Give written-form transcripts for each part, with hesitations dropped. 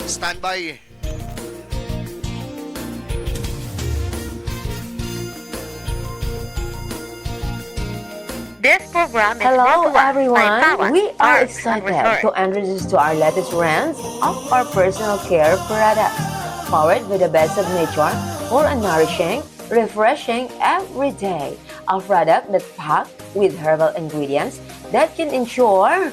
Stand by. This program is Hello brought to us by everyone, Tawan we are Arts and excited Resort. to introduce to our latest range of our personal care products, powered by the best of nature for a nourishing, refreshing every day. A product that packed with herbal ingredients that can ensure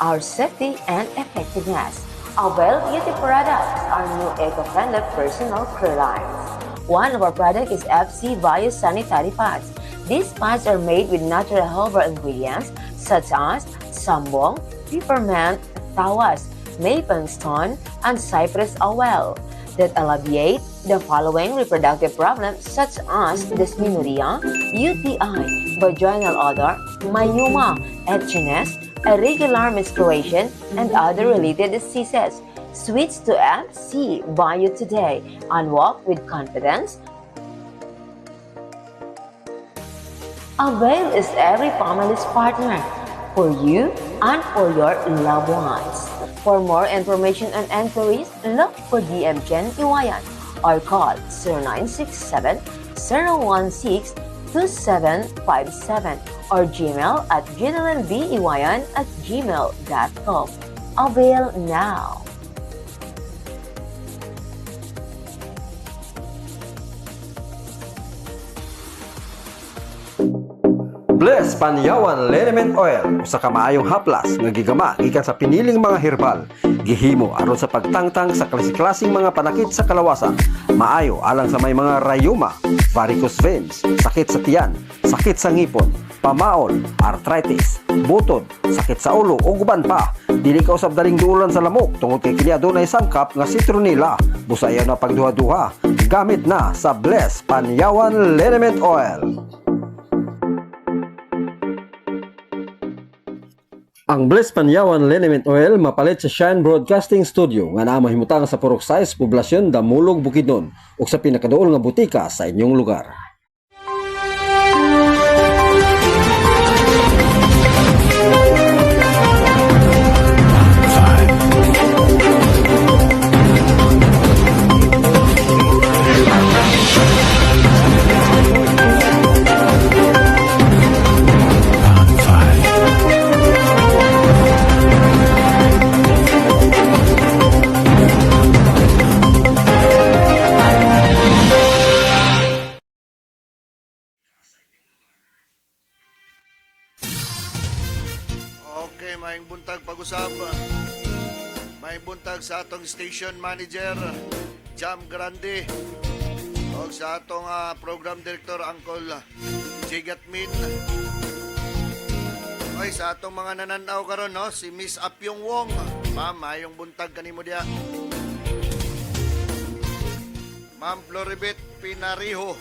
our safety and effectiveness. Avail Beauty Products, our new eco-friendly personal care lines. One of our products is FC Bio Sanitary Pads. These pads are made with natural herbal ingredients such as sambong, peppermint, tawas, maple stone, and cypress oil that alleviate the following reproductive problems such as dysmenorrhea, UTI, vaginal odor, myoma, itchiness, irregular menstruation, and other related diseases. Switch to FC Bio today and walk with confidence. Avail is every family's partner for you and for your loved ones. For more information and inquiries, look for DM Jen Iwayan or call 0967-016-2757 or Gmail at gmail@gmail.com. Avail now! Bless Panyawan Liniment Oil usa ka maayong haplas nga gigama gikan sa piniling mga herbal gihimo aron sa pagtangtang sa klase-klaseng mga panakit sa kalawasan. Maayo alang sa may mga rayuma, varicose veins, sakit sa tiyan, sakit sa ngipon, pamaol, arthritis, butod, sakit sa ulo ug uban pa. Dili ka usab daling duulan sa lamok tungod kay kini adunay sangkap nga citronella. Busayan na pagduha-duha gamit na sa Bless Panyawan Liniment Oil. Ang Bless Panyawan Liniment Oil mapalit sa Shine Broadcasting Studio nga naa mahimutang sa Purok Size, Poblasyon, Damulog, Bukidnon ug sa pinakaduol nga butika sa inyong lugar. Okay, maing buntag pag-usap. Maing buntag sa atong station manager, Jam Grande. O sa atong program director, Uncle Jigat Min. Okay, sa atong mga nananaw karon, no? Si Miss Apyong Wong. Ma'am, mayong buntag kanimo diya. Ma'am Floribet Pinariho.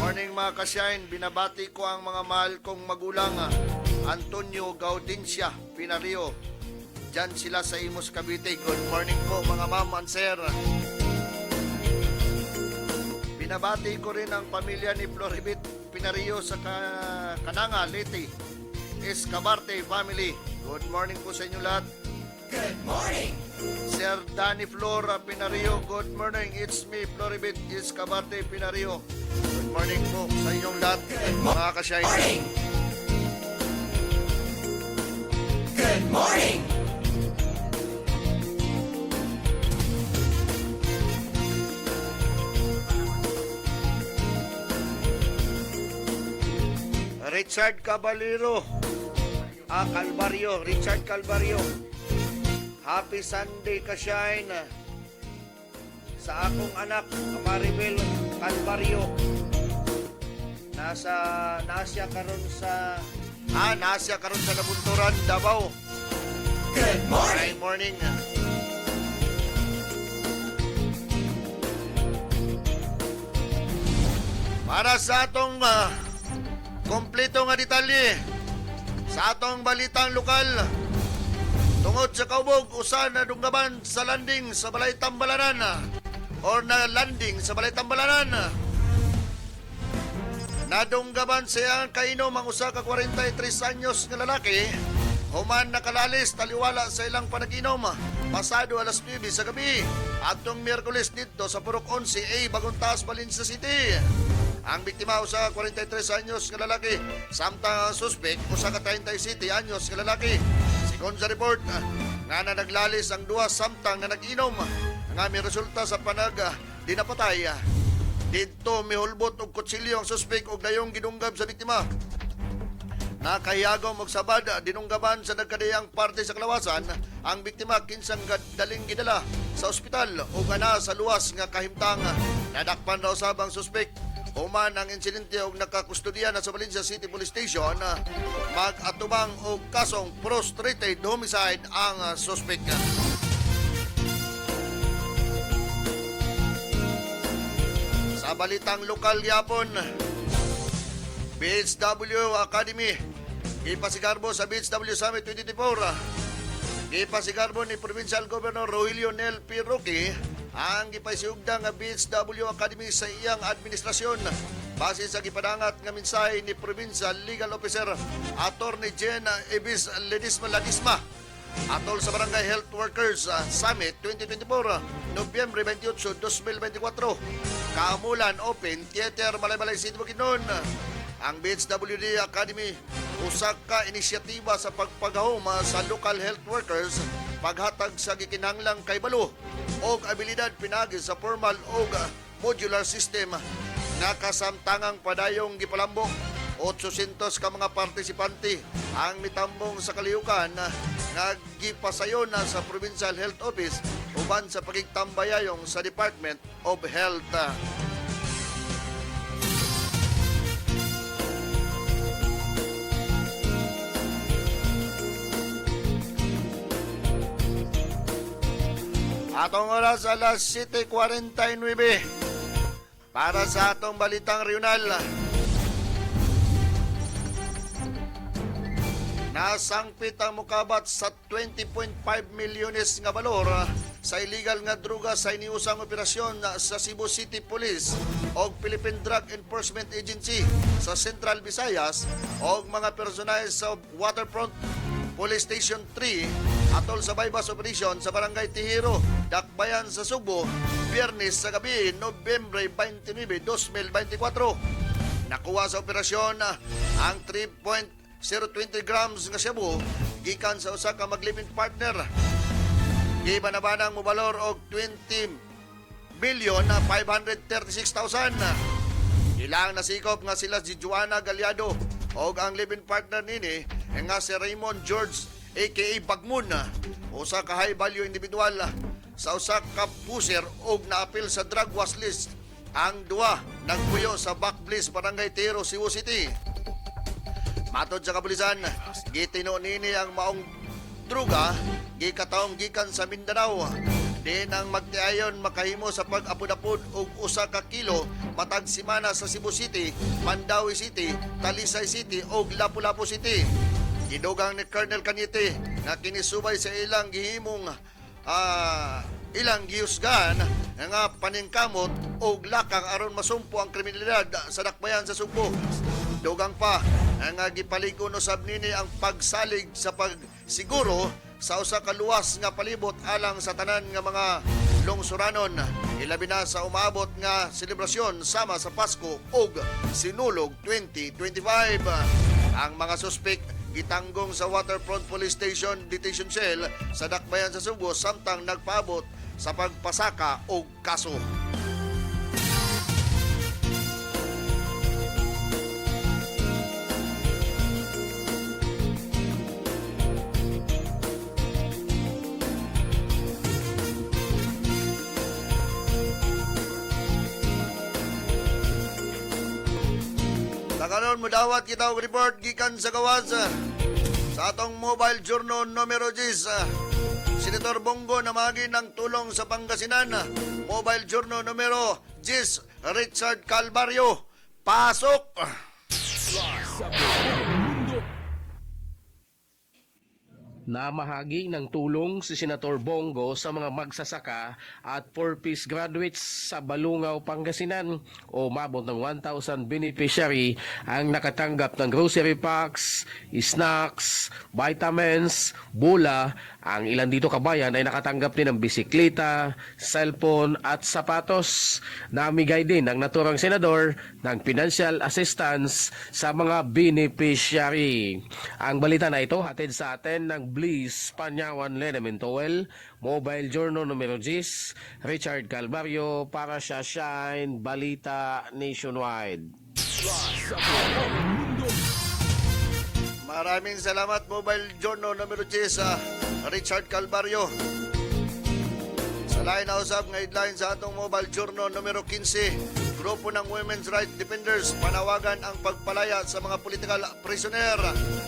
Morning mga kasyайн, binabati ko ang mga mahal kong magulang. Antonio Gaudencia Pinario. Diyan sila sa Imus, Cavite. Good morning po mga ma'am and sir. Binabati ko rin ang pamilya ni Floribet Pinario sa Kananga, Leyte. Escabarte family. Good morning po sa inyo lahat. Good morning! Sir Danny Flora Pinario, good morning. It's me, Floribet Escabarte Pinario. Good morning po sa inyong lahat, mga kasyay. Good morning! Richard Caballero, Calvario, Richard Calvario. Happy Sunday ka-shine sa akong anak, Maribel Calvario. Nasya karon sa Nabunturan, Davao. Good morning! Good morning. Para sa atong kompleto nga detalye sa atong balitang lokal, tungod sa kaubog usa na dunggaban sa landing sa Balay Tambalanan or na landing sa Balay Tambalanan. Nadunggaban siya kainom ang usa ka 43 anyos nga lalaki human nakalalis taliwala sa ilang panaginom. pasado alas 9 sa gabi atong Miyerkules dito sa Purok 11A, Baguntas, Valencia City. Ang biktima usa ka 43 anyos nga lalaki, samtang ang suspect usa ka 37 anyos nga lalaki. Sigon sa report nga na naglalis ang duha samtang na nag-inom nga may resulta sa dinapatay. Dito mihulbot og kutsilyo ang suspect og dayong gidunggab sa biktima. Nakahiyagom og sabad dinunggaban sa nagkadayang parte sa kalawasan, ang biktima kinsang daling gidala sa ospital ug ana sa luwas nga kahimtang. Nadakpan raw sabang suspect. Human ang insidente og nakakustodiya na sa Valencia City Police Station. Mag-atubang og kasong prostrated homicide ang suspect. Sa balitang lokal yapon, BHW Academy ipasigarbo sa BHW Summit 2024. Ipasigarbo ni Provincial Governor Rogelio Nel P. Roque ang ipasiugda nga BHW Academy sa iyang administrasyon base sa gipadangat nga mensahe ni Provincial Legal Officer Attorney Jen Ebis Ledisma atol sa Barangay Health Workers Summit 2024, Nobyembre 28, 2024. Kaamulan Open Theater, Malaymalay City, Bukidnon. Ang BHWD Academy usa ka inisyatiba sa pagpagahom sa local health workers, paghatag sa gikinahanglang kaybalo og abilidad pinagi sa formal og modular system nga kasamtangang padayong gipalambok. 800 ka mga partisipante ang mitambong sa kalihukan nga gipasayon na sa Provincial Health Office uban sa pagigtambayayong sa Department of Health. Atong oras alas 7:49 para sa atong balitang regional. Nasangpit ang mukabat sa 20.5 milyones nga balor sa illegal nga droga sa iniusang operasyon sa Cebu City Police o Philippine Drug Enforcement Agency sa Central Visayas o mga personal sa Waterfront Police Station 3 atol sa bypass operation sa Barangay Tihiro, Dakbayan sa Subo, Biyernes sa gabi, Nobyembre 29, 2024. Nakuha sa operasyon ang 3.020 grams nga shabu gikan sa usa ka mag-living partner. Gibanabanang mobalor og 20,536,000. Ilang nasikop nga sila si Joanna Galiado og ang living partner nini nga si Raymond George aka Bagmun, usa ka high value individual sa usa ka puser og naapil sa drug watch list. Ang duwa nagpuyo sa Backbliss, Barangay Tiro, Cebu City. Matod sa kapulisan, gitino nini ang maong druga gikataong gikan sa Mindanao. Din ang magtiayon makahimo sa pag-apod-apod og usa ka kilo matag simana sa Cebu City, Mandawi City, Talisay City ug Lapu-Lapu City. Gidugang ni Colonel Cañete nga kinisubay sa ilang gihimong ilang gihusgan nga paningkamot og lakang aron masumpo ang kriminalidad sa dakbayan sa Sugbo. Dugang pa nga gipaligon usab nini ang pagsalig sa pagsiguro sa usa ka luwas nga palibot alang sa tanan nga mga lungsuranon, ilabi na sa umaabot nga selebrasyon sama sa Pasko ug Sinulog 2025. Ang mga suspek gitanggong sa Waterfront Police Station Detention Cell sa Dakbayan sa Subo samtang nagpaabot sa pagpasaka og kaso. Karon mudawat kita og report gikan sa gawas sa atong mobile journal numero 10. Senator Bongo namagi ng tulong sa Pangasinan. Mobile journal numero 10, Richard Calvario. Pasok! Namahagi ng tulong si Senator Bongo sa mga magsasaka at 4-piece graduates sa Balungaw, Pangasinan o mabot ng 1,000 beneficiary ang nakatanggap ng grocery packs, snacks, vitamins, bula Ang ilan dito kabayan ay nakatanggap din ng bisikleta, cellphone at sapatos. Namigay din ng naturang senador ng financial assistance sa mga beneficiary. Ang balita na ito hatid sa atin ng Bliss Panyawan Lenemen Towel, Mobile Journal numero 10, Richard Calvario para sa Shine Balita Nationwide. Maraming salamat, Mobile Journal numero 10, Richard Calvario. Sa lain na usab nga headline sa atong Mobile Journal numero 15, grupo ng Women's Rights Defenders panawagan ang pagpalaya sa mga political prisoner.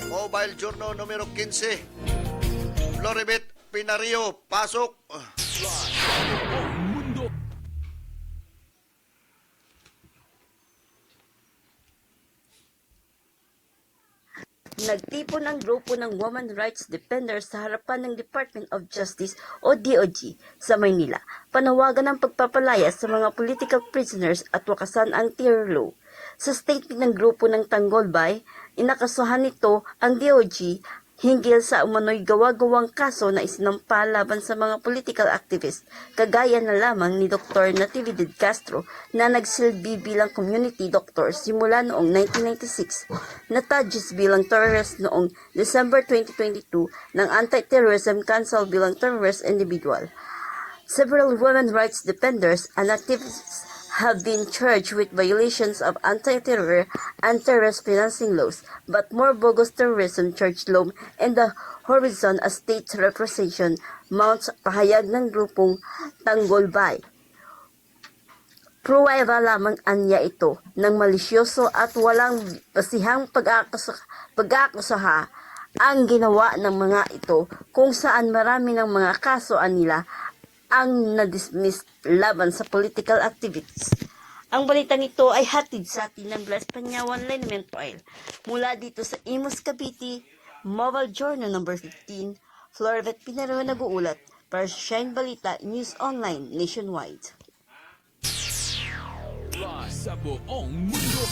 Mobile Journal numero 15, Floribet Pinario, pasok. Nagtipon ang grupo ng Women Rights Defenders sa harapan ng Department of Justice o DOJ sa Maynila. Panawagan ng pagpapalaya sa mga political prisoners at wakasan ang terror law. Sa statement ng grupo ng Tanggolbay, inakasuhan nito ang DOJ hinggil sa umano'y gawa-gawang kaso na isinampa laban sa mga political activists, kagaya na lamang ni Dr. Natividad Castro na nagsilbi bilang community doctor simula noong 1996, natadjis bilang terrorist noong December 2022 ng Anti-Terrorism Council bilang terrorist individual. Several women rights defenders and activists have been charged with violations of anti-terror and terrorist financing laws, but more bogus terrorism charge law in the horizon as state representation mounts pahayag ng grupong Tanggolbay. Pruweba lamang anya ito ng malisyoso at walang basihang pag-aakusaha ang ginawa ng mga ito kung saan marami ng mga kaso nila ang na-dismiss laban sa political activities. Ang balita nito ay hatid sa atin ng Blas Panyawan Lenemen Oil mula dito sa Imus Cavite, Mobile Journal number 15, Floribet Pinaro nag-uulat para sa Shine Balita News Online Nationwide. Sa buong mundo.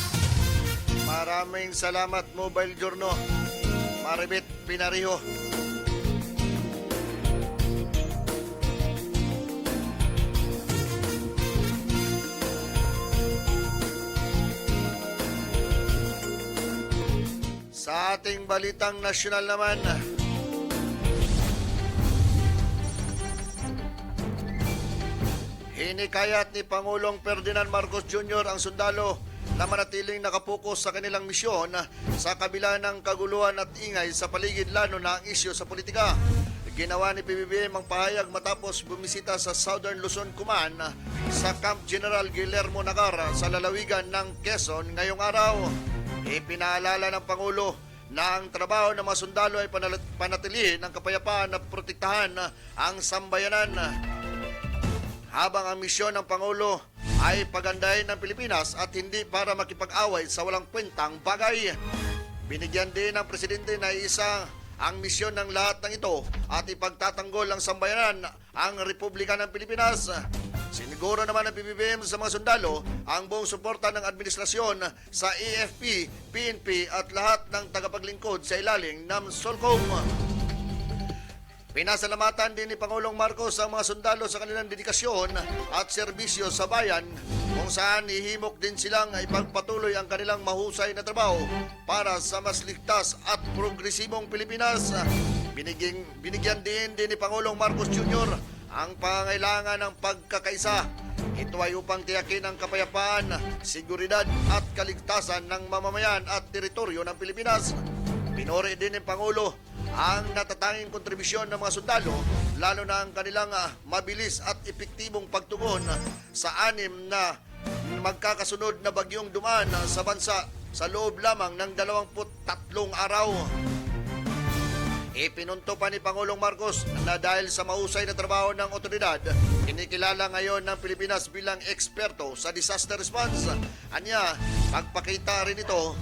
Maraming salamat, Mobile Journal. Maribet Pinariho. Sa ating balitang nasyonal naman, hinikayat ni Pangulong Ferdinand Marcos Jr. ang sundalo na manatiling nakapokus sa kanilang misyon sa kabila ng kaguluhan at ingay sa paligid, lalo na ang isyu sa politika. Ginawa ni PBBM ang pahayag matapos bumisita sa Southern Luzon Command sa Camp General Guillermo Nagar sa lalawigan ng Quezon ngayong araw. Ipinaalala ng Pangulo na ang trabaho ng mga sundalo ay panatilihin ang kapayapaan at protektahan ang sambayanan. Habang ang misyon ng Pangulo ay pagandahin ng Pilipinas at hindi para makipag-away sa walang kwentang bagay. Binigyan din ng Presidente na isa ang misyon ng lahat ng ito at ipagtatanggol ang sambayanan ang Republika ng Pilipinas. Siniguro naman ng PBBM sa mga sundalo ang buong suporta ng administrasyon sa AFP, PNP at lahat ng tagapaglingkod sa ilalim ng SOLCOM. Pinasalamatan din ni Pangulong Marcos ang mga sundalo sa kanilang dedikasyon at serbisyo sa bayan, kung saan ihimok din silang ipagpatuloy ang kanilang mahusay na trabaho para sa mas ligtas at progresibong Pilipinas. Binigyan din ni Pangulong Marcos Jr. ang pangailangan ng pagkakaisa. Ito ay upang tiyakin ang kapayapaan, seguridad at kaligtasan ng mamamayan at teritoryo ng Pilipinas. Pinuri din ng Pangulo ang natatanging kontribusyon ng mga sundalo, lalo na ang kanilang mabilis at epektibong pagtugon sa 6 na magkakasunod na bagyong dumaan sa bansa sa loob lamang ng 23 araw. Ipinunto pa ni Pangulong Marcos na dahil sa mahusay na trabaho ng otoridad, kinikilala ngayon ng Pilipinas bilang eksperto sa disaster response. Anya, pagpakita rin ito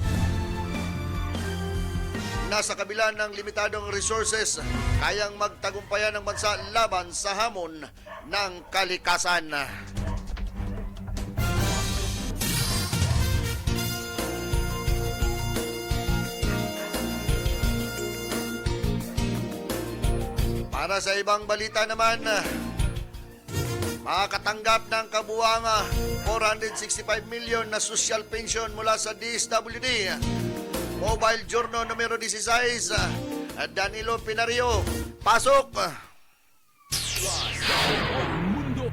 na sa kabila ng limitadong resources, kayang magtagumpayan ng bansa laban sa hamon ng kalikasan. Para Para sa ibang balita naman, makakatanggap ng kabuuang 465 million na social pension mula sa DSWD. Mobile Journal numero 16, Danilo Pinario. Pasok! Mundo.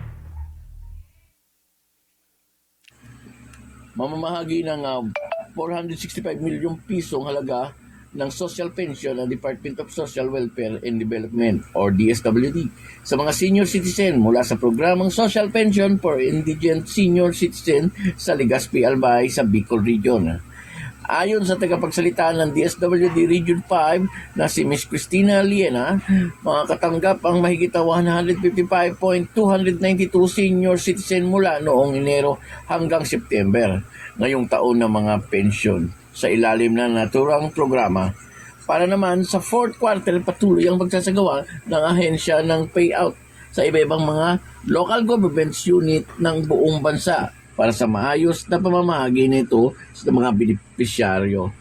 Mamamahagi ng 465 milyong pisong halaga ng social pension ng Department of Social Welfare and Development or DSWD sa mga senior citizen mula sa programang Social Pension for Indigent Senior Citizen sa Legazpi, Albay sa Bicol Region. Ayon sa tagapagsalita ng DSWD Region 5 na si Ms. Cristina Liena, makakatanggap ang mahigit 155.292 senior citizen mula noong Enero hanggang September ngayong taon ng mga pensyon sa ilalim ng naturang programa. Para naman sa fourth quarter, patuloy ang pagsasagawa ng ahensya ng payout sa iba-ibang mga local governments unit ng buong bansa para sa maayos na pamamahagi nito sa mga benepisyaryo.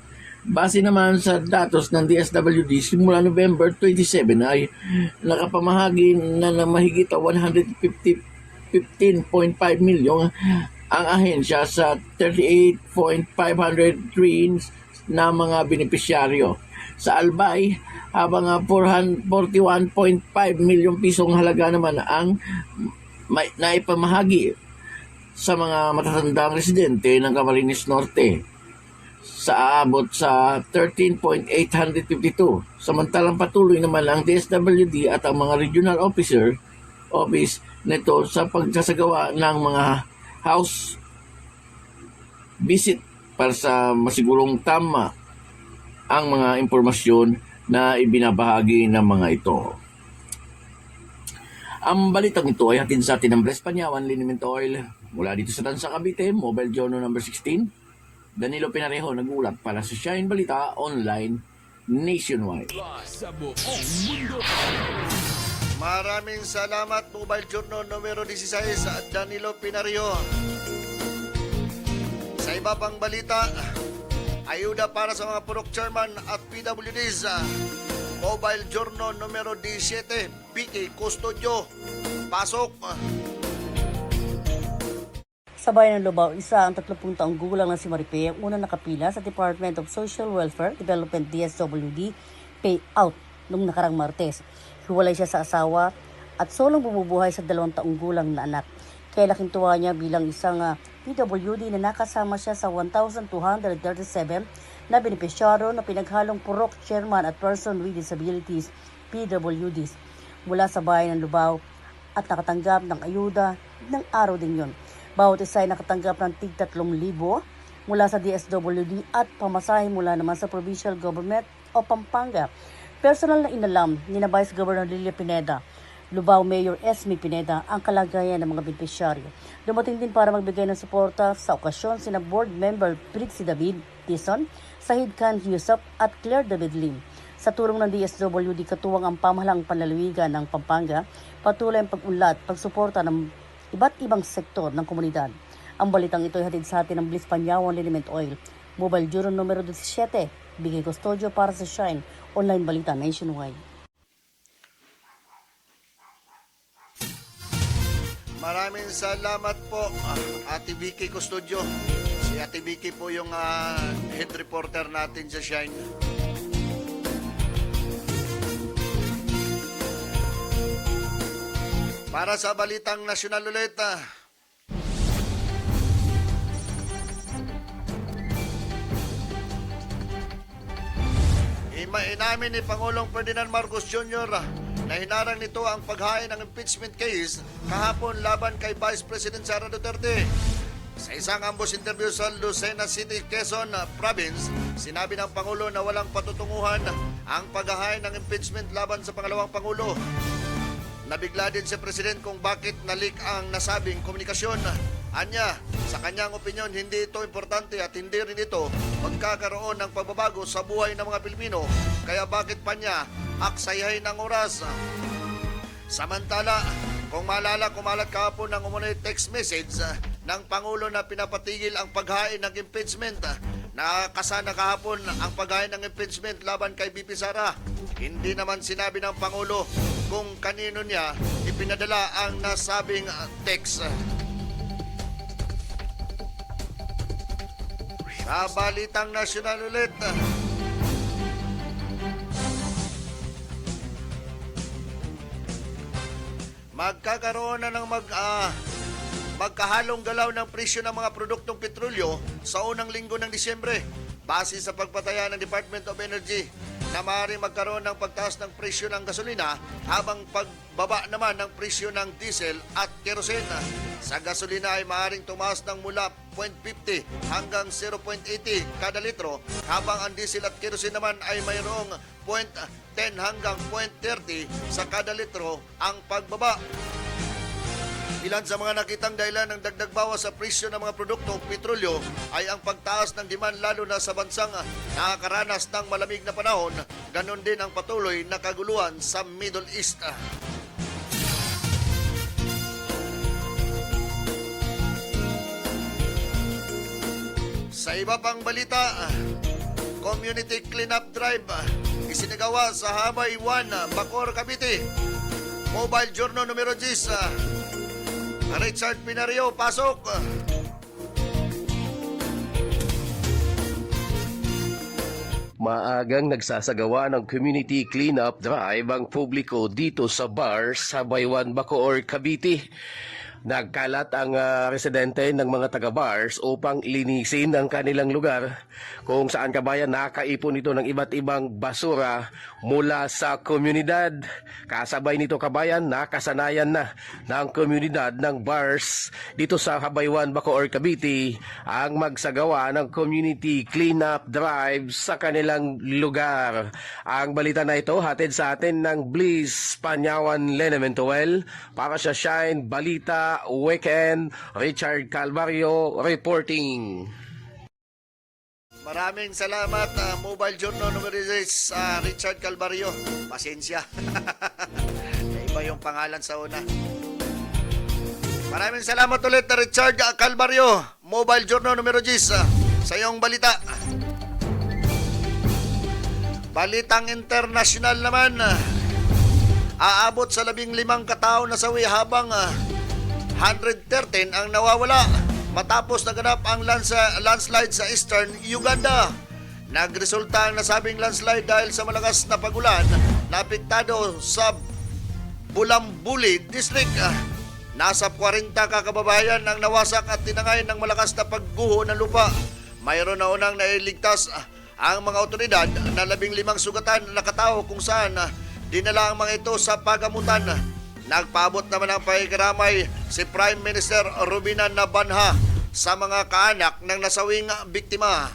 Base naman sa datos ng DSWD, simula November 27 ay nakapamahagi na ng mahigit 15.5 milyon ang ahensya sa 38.503 na mga benepisyaryo. Sa Albay, habang 41.5 milyong pisong halaga naman ang naipamahagi sa mga matatandang residente ng Camarines Norte sa aabot sa 13.852. Samantalang patuloy naman ang DSWD at ang mga regional office nito sa pagsasagawa ng mga house visit para sa masigurong tama ang mga impormasyon na ibinabahagi ng mga ito. Ang balitang ito ay hatid sa atin ng Bless Panyawan Liniment Oil. Mula dito sa Tansa, Cavite, Mobile Journal number 16, Danilo Pinarejo nagulat para sa Shine Balita Online Nationwide. Sa buong mundo. Maraming salamat, Mobile Journal numero 16 at Danilo Pinario. Sa iba pang balita, ayuda para sa mga purok chairman at PWDs. Mobile Journal numero 17, Vicky Custodio. Pasok! Sa bayan ng Lubao, isa ang 30 taong gulang na si Maripe ang unang nakapila sa Department of Social Welfare Development DSWD payout noong nakarang Martes. Hiwalay siya sa asawa at solong bumubuhay sa 2 taong gulang na anak. Kaya laking tuwa niya bilang isang PWD na nakasama siya sa 1,237 na benepisyaro na pinaghalong purok chairman at person with disabilities PWDs mula sa bayan ng Lubao at nakatanggap ng ayuda ng araw din yon. Bawat isa ay nakatanggap ng tig 3,000 mula sa DSWD at pamasahe mula naman sa provincial government o Pampanga. Personal na inalam ni na Vice Governor Lilia Pineda, Lubao Mayor Esme Pineda ang kalagayan ng mga benepisyaryo. Dumating din para magbigay ng suporta sa okasyon sina Board Member Trixie David Tison, Sahid Khan Yusuf at Claire David Lim. Sa tulong ng DSWD, katuwang ang pamahalang panlalawigan ng Pampanga, patuloy ang pag-unlad, pagsuporta ng iba't ibang sektor ng komunidad. Ang balitang ito ay hatid sa atin ng Bliss Panyawan Liniment Oil. Mobile Journal numero 17, Bigay Custodio para sa Shine Online Balita Nationwide. Maraming salamat po, Ate Vicky Custodio. Si Ate Vicky po yung head reporter natin sa Shine. Para sa balitang nasyonal ulit, inamin ni Pangulong Ferdinand Marcos Jr. na hinarang nito ang paghain ng impeachment case kahapon laban kay Vice President Sara Duterte. Sa isang ambush interview sa Lucena City, Quezon Province, sinabi ng Pangulo na walang patutunguhan ang paghahain ng impeachment laban sa pangalawang Pangulo. Nabigla din si President kung bakit nalik ang nasabing komunikasyon. Anya, sa kanyang opinyon, hindi ito importante at hindi rin ito magkakaroon ng pagbabago sa buhay ng mga Pilipino. Kaya bakit pa niya aksayahin ng oras? Samantala, kung maalala, kumalat kahapon ng umunay text message ng Pangulo na pinapatigil ang paghain ng impeachment. Nakasana kahapon ang paghain ng impeachment laban kay BP Sara. Hindi naman sinabi ng Pangulo kung kanino niya ipinadala ang nasabing text. Sa balitang nasyonal ulit, magkakaroon na ng magkahalong galaw ng presyo ng mga produktong petrolyo sa unang linggo ng Disyembre base sa pagpataya ng Department of Energy na maaaring magkaroon ng pagtaas ng presyo ng gasolina habang pagbaba naman ng presyo ng diesel at kerosene. Sa gasolina ay maaaring tumaas ng mula 0.50 hanggang 0.80 kada litro habang ang diesel at kerosene naman ay mayroong 0.10 hanggang 0.30 sa kada litro ang pagbaba. Ilan sa mga nakitang dahilan ng dagdag bawas sa presyo ng mga produktong petrolyo ay ang pagtaas ng demand lalo na sa bansang nakakaranas ng malamig na panahon, ganon din ang patuloy na kaguluhan sa Middle East. Sa iba pang balita, community cleanup drive isinagawa sa Habay 1, Bacoor, Cavite. Mobile Journal numero 10, Richard Pinario, pasok. Maagang nagsasagawa ng community cleanup drive ang publiko dito sa bar sa Baywan, Bacoor, Cavite. Nagkalat ang residente ng mga taga-bars upang linisin ang kanilang lugar kung saan kabayan nakaipon ito ng iba't ibang basura mula sa komunidad. Kasabay nito kabayan, nakasanayan na ng komunidad ng bars dito sa Habaywan, Bacoor, Cavite ang magsagawa ng community cleanup drive sa kanilang lugar. Ang balita na ito hatid sa atin ng Bliss Panyawan Lenementuel para sa Shine Balita Weekend. Richard Calvario reporting. Maraming salamat, Mobile Journal numero 10, Richard Calvario. Pasensya. Iba yung pangalan sa una. Maraming salamat ulit, Richard Calvario, Mobile Journal numero 10, sa iyong balita. Balitang international naman, aabot sa 15 katao na sawi habang 113 ang nawawala matapos naganap ang landslide sa eastern Uganda. Nagresulta ang nasabing landslide dahil sa malakas na pagulan na apektado sa Bulambuli District. Nasa 40 kakababayan ang nawasak at tinangay ng malakas na pagguho ng lupa. Mayroon na unang nailigtas ang mga otoridad na 15 sugatan na katao kung saan dinala ang mga ito sa pagamutan. Nagpaabot naman ang pakikiramay si Prime Minister Rubina Nabanha sa mga kaanak ng nasawing biktima.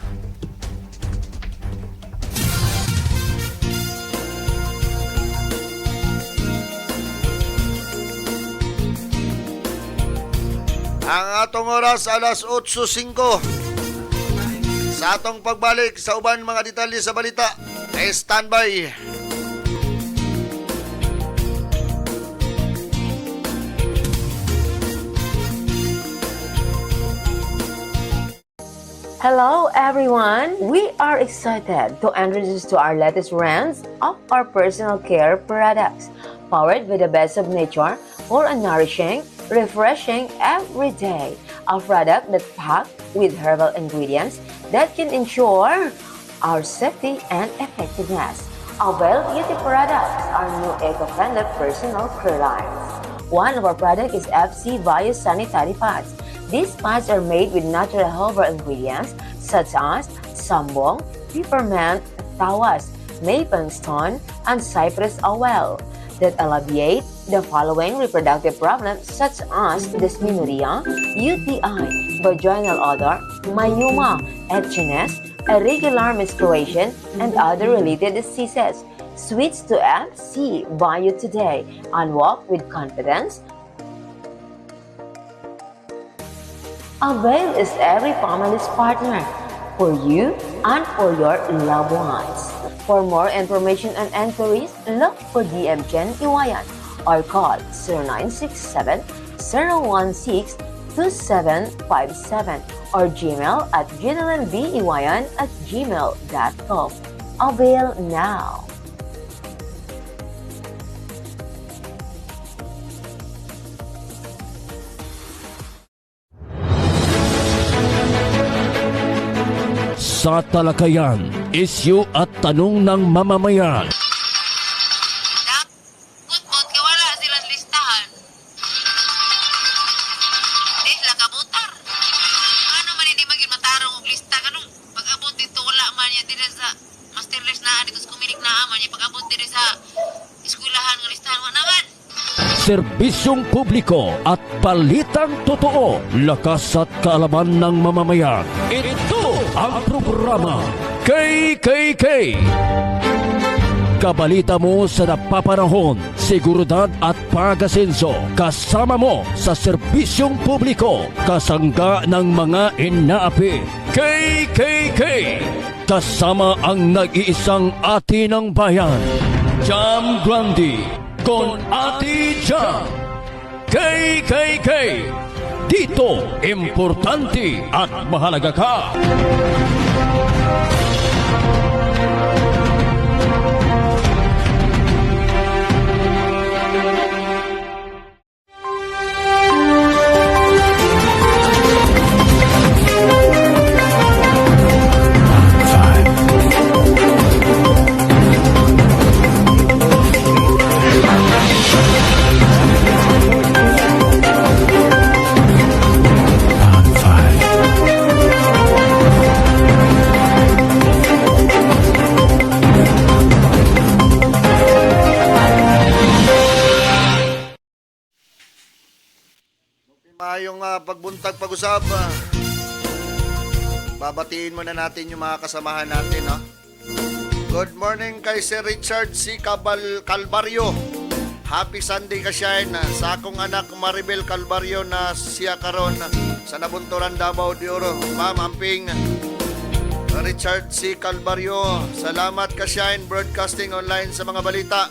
Ang atong oras alas 8:05. Sa atong pagbalik sa uban mga detalye sa balita, standby. Hello everyone! We are excited to introduce to our latest range of our personal care products, powered by the best of nature for a nourishing, refreshing every day. A product that packed with herbal ingredients that can ensure our safety and effectiveness. Avail Beauty products, our new eco-friendly personal care lines. One of our products is FC Bio Sanitary Pads. These pads are made with natural herbal ingredients such as sambong, peppermint, tawas, maple stone, and cypress oil that alleviate the following reproductive problems such as dysmenorrhea, UTI, vaginal odor, myoma, itchiness, irregular menstruation, and other related diseases. Switch to FC Bio today and walk with confidence. Avail is every family's partner for you and for your loved ones. For more information and enquiries, look for DM Jen Iwayan or call 0967-016-2757 or Gmail at generalbiwayan@gmail.com. Avail now. sa talakayan, isyu at tanong ng mamamayan. Kut-kut, kaya wala silang listahan. Di sila kabutar. Ano man hindi maging matarong og lista kanong pag-abot dito wala man niya dito sa master list na dito sa kumilik na man niya pag-abot dito sa eskwelahan ng listahan wala naman. Serbisyong publiko at balitang totoo, lakas at kaalaman ng mamamayan. Ito ang programa KKK. Kabalita mo sa napapanahon, seguridad at pag-asenso. Kasama mo sa serbisyong publiko, kasangga ng mga inaapi. KKK. Kasama ang nag-iisang ati ng bayan, Jam Grande. Con Ati Jam. KKK. Dito, importante at mahalaga ka. Mayong pagbuntag pag-usap. Babatiin muna natin yung mga kasamahan natin. Ha? Good morning kay Sir Richard C. Calvario. Happy Sunday ka shine sa akong anak Maribel Calvario na siya karon sa Nabunturan, Davao de Oro. Ma'am Amping Richard C. Calvario, salamat ka shine broadcasting online sa mga balita.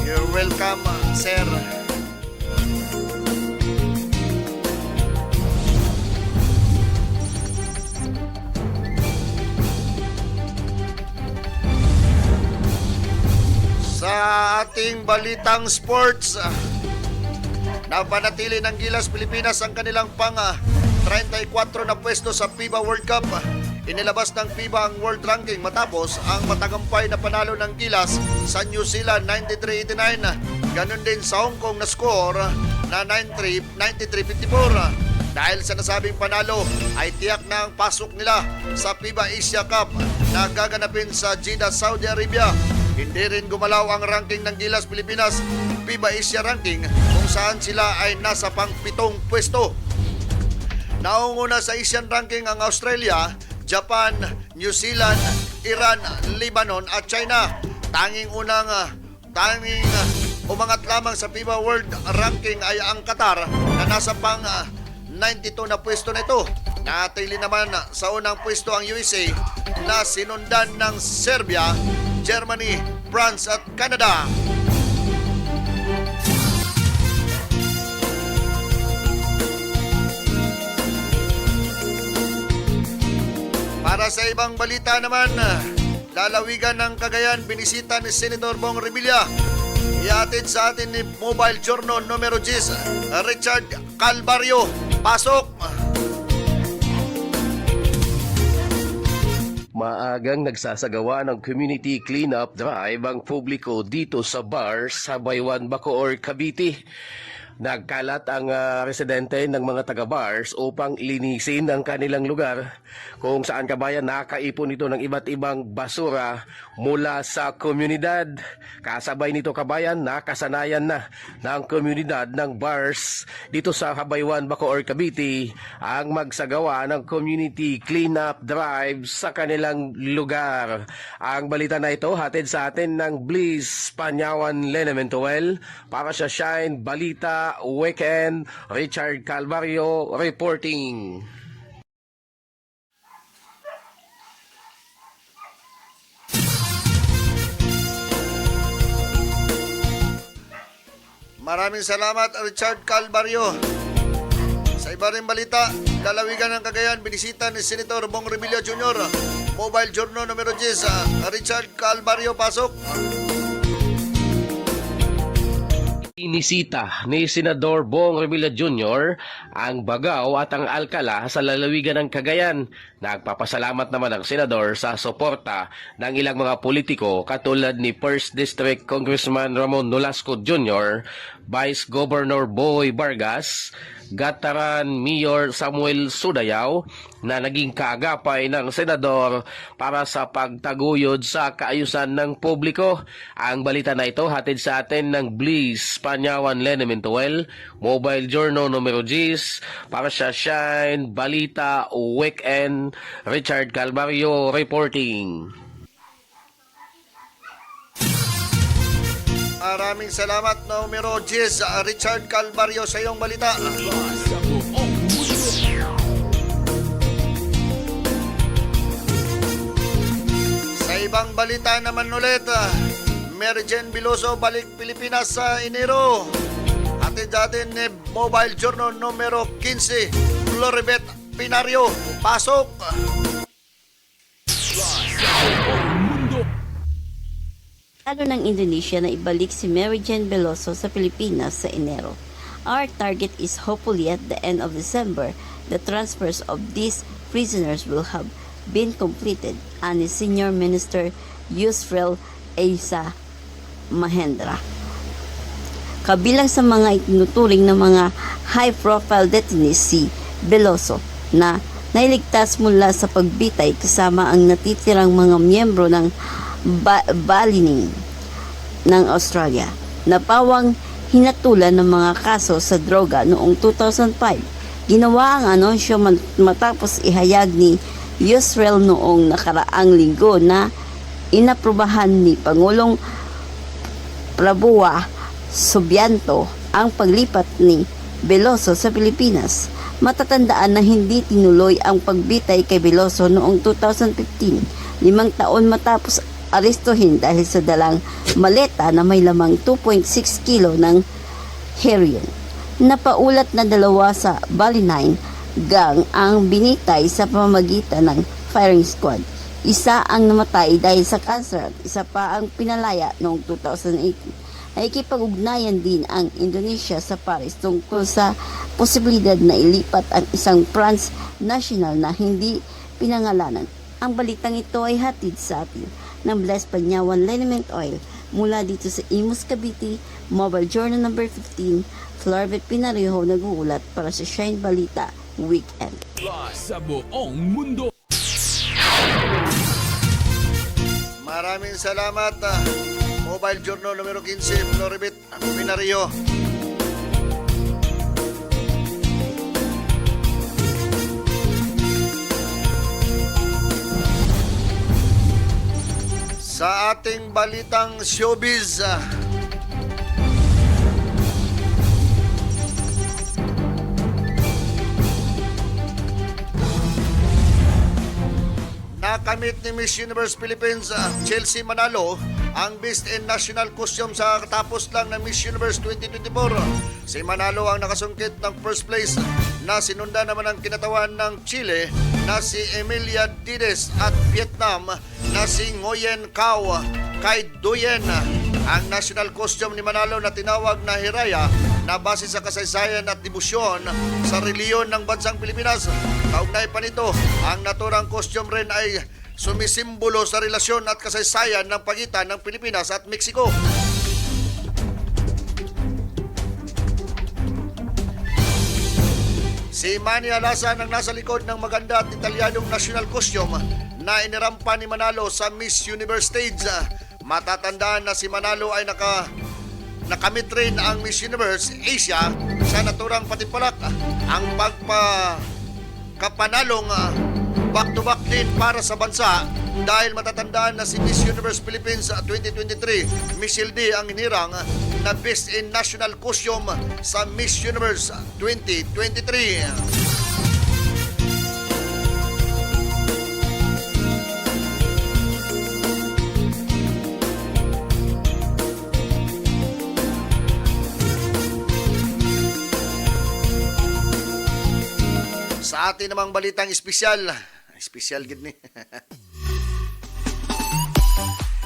You're welcome, sir. Sa ating balitang sports, napanatili ng Gilas Pilipinas ang kanilang 34 na pwesto sa FIBA World Cup. Inilabas ng FIBA ang world ranking matapos ang matagumpay na panalo ng Gilas sa New Zealand 93-89. Ganon din sa Hong Kong na score na 93-54. Dahil sa nasabing panalo ay tiyak na ang pasok nila sa FIBA Asia Cup na gaganapin sa Jeddah, Saudi Arabia. Hindi rin gumalaw ang ranking ng Gilas Pilipinas FIBA Asia Ranking kung saan sila ay nasa pang-7 pwesto. Naunguna sa Asian Ranking ang Australia, Japan, New Zealand, Iran, Lebanon at China. Tanging umangat lamang sa FIBA World Ranking ay ang Qatar na nasa pang-92 na pwesto na ito. Natili naman sa unang pwesto ang USA na sinundan ng Serbia, Germany, France at Canada. Para sa ibang balita naman, lalawigan ng Cagayan, binisita ni Senator Bong Revilla. Iatid sa atin ni Mobile Journal numero 10, Richard Calvario. Pasok! Maagang nagsasagawa ng community cleanup drive ang publiko dito sa bar sa Baywan, Bacoor, Cavite. Nagkalat ang residente ng mga taga-bars upang linisin ang kanilang lugar kung saan kabayan nakaipon ito ng iba't ibang basura mula sa komunidad. Kasabay nito kabayan, nakasanayan na ng komunidad ng bars dito sa Habaywan, Bacoor, Cavite ang magsagawa ng community cleanup drive sa kanilang lugar. Ang balita na ito hatid sa atin ng Bliss Panyawan Lenementuel para sa Shine Balita Weekend. Richard Calvario reporting. Maraming salamat, Richard Calvario. Sa iba rin balita, lalawigan ng Cagayan, binisita ni Senator Bong Revilla Jr. Mobile Journal numero 10, Richard Calvario, pasok. Inisita ni Senador Bong Revilla Jr. ang Bagao at ang Alcala sa lalawigan ng Cagayan. Nagpapasalamat naman ang senador sa suporta ng ilang mga politiko katulad ni 1st District Congressman Ramon Nolasco Jr., Vice Governor Boy Vargas, Gataran Mayor Samuel Sudayaw na naging kaagapay ng senador para sa pagtaguyod sa kaayusan ng publiko. Ang balita na ito hatid sa atin ng Bliss Panyawan Lene Mentuel, Mobile Journal numero 10, para sa Shine Balita Weekend, Richard Calvario reporting. Maraming salamat numero 10, Richard Calvario sa iyong balita. Sa ibang balita naman ulit, Mary Jane Veloso balik Pilipinas sa Enero. Hatid natin ni Mobile Journal numero 15, Floribet Pinario, pasok. Plano ng Indonesia na ibalik si Mary Jane Veloso sa Pilipinas sa Enero. Our target is hopefully at the end of December, the transfers of these prisoners will have been completed, ani Senior Minister Yusril Asa Mahendra. Kabilang sa mga itinuturing ng mga high-profile detainees si Veloso na nailigtas mula sa pagbitay kasama ang natitirang mga miyembro ng Balining ng Australia na pawang hinatulan ng mga kaso sa droga noong 2005. Ginawa ang anunsyo matapos ihayag ni Yusril noong nakaraang linggo na inaprubahan ni Pangulong Prabowo Subianto ang paglipat ni Veloso sa Pilipinas. Matatandaan na hindi tinuloy ang pagbitay kay Veloso noong 2015, 5 taon matapos arestuhin dahil sa dalang maleta na may lamang 2.6 kilo ng heroin. Napaulat na 2 sa Balining gang ang binitay sa pamamagitan ng firing squad. Isa ang namatay dahil sa kanser at isa pa ang pinalaya noong 2018. Nakikipag-ugnayan din ang Indonesia sa Paris tungkol sa posibilidad na ilipat ang isang France national na hindi pinangalanan. Ang balitang ito ay hatid sa atin ng Bless Panyawan Liniment Oil mula dito sa Imus Cavite, Mobile Journal number 15, Floribet Pinareho nag-uulat para sa Shine Balita Weekend. Sa buong mundo. Maraming salamat, Mobile Journal numero 15, Floribet Pinario. Sa ating balitang showbiz, nakamit ni Miss Universe Philippines Chelsea Manalo ang Best in National Costume sa katapos lang ng Miss Universe 2024. Si Manalo ang nakasungkit ng first place na sinunda naman ang kinatawan ng Chile na si Emilia Dides at Vietnam na si Nguyen Cao Kai Duyen. Ang national costume ni Manalo na tinawag na Hiraya na base sa kasaysayan at debosyon sa reliyon ng bansang Pilipinas. Kaugnay pa nito, ang naturang costume rin ay sumisimbolo sa relasyon at kasaysayan ng pagitan ng Pilipinas at Mexico. Si Manny Alasan ang nasa likod ng maganda at Italianong national costume na inirampa ni Manalo sa Miss Universe stage. Matatandaan na si Manalo ay nakamit rin ang Miss Universe Asia sa naturang patimpalak. Ang pagpakapanalong back-to-back din para sa bansa dahil matatandaan na si Miss Universe Philippines 2023, Michelle D ang hinirang na Best in National Costume sa Miss Universe 2023. Sa atin namang balitang espesyal gid ni.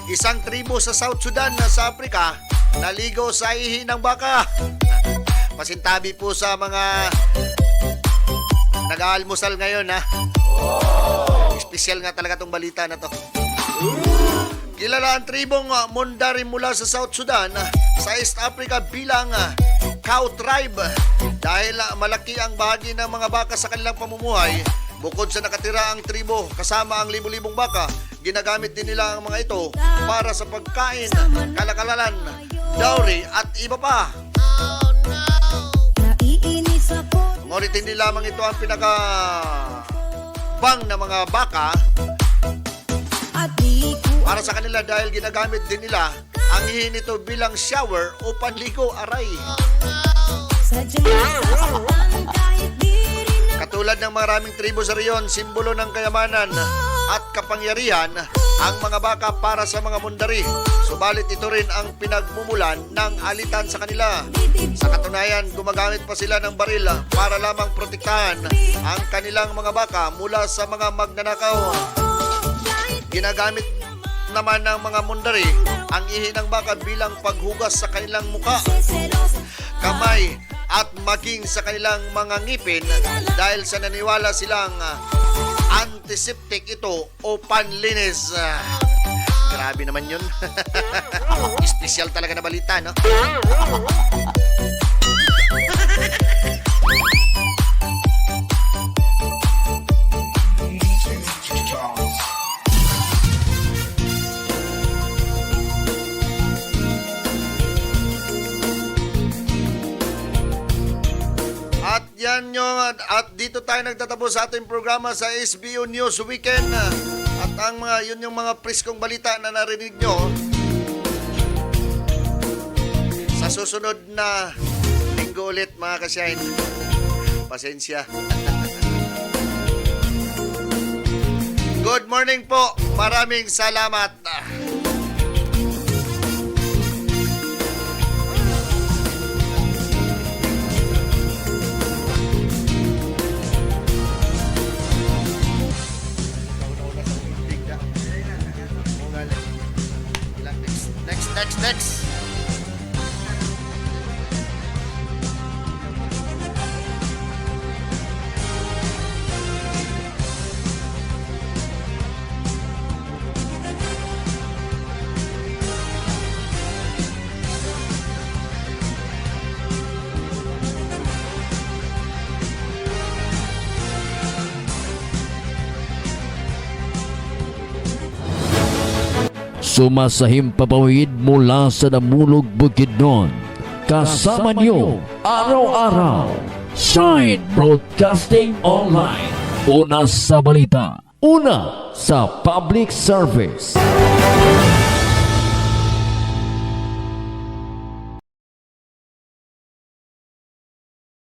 isang tribo sa South Sudan sa Africa naligo sa ihi ng baka. Pasintabi po sa mga nag-aalmusal ngayon ha. Espesyal nga talaga tong balita na to. Kilala ang tribong Mundari mula sa South Sudan sa East Africa bilang cow tribe dahil malaki ang bahagi ng mga baka sa kanilang pamumuhay. Bukod sa nakatira ang tribo kasama ang libu-libong baka, ginagamit din nila ang mga ito para sa pagkain, kalakalan, dowry at iba pa. Ngunit hindi lamang ito ang pinaka-bang na mga baka para sa kanila dahil ginagamit din nila ang ihi nito bilang shower o panligo aray. Katulad ng maraming tribo sa riyon, simbolo ng kayamanan at kapangyarihan ang mga baka para sa mga Mundari. Subalit ito rin ang pinagmumulan ng alitan sa kanila. Sa katunayan, gumagamit pa sila ng baril para lamang protektahan ang kanilang mga baka mula sa mga magnanakaw. Ginagamit naman ng mga Mundari ang ihi ng baka bilang paghugas sa kanilang muka, kamay at maging sa kanilang mga ngipin dahil sa naniwala silang antiseptic ito o panlinis. Grabe naman yun. Espesyal talaga na balita, no? At dito tayo nagtatapos sa ating programa sa SBU News Weekend. At ang yun yung mga priskong balita na narinig nyo. Sa susunod na linggo ulit mga ka-shine. Pasensya. Good morning po. Maraming salamat. Next. Sumasahim papawid mula sa Namulog Bukidnon. Kasama niyo araw-araw. Shine Broadcasting Online. Una sa balita. Una sa public service.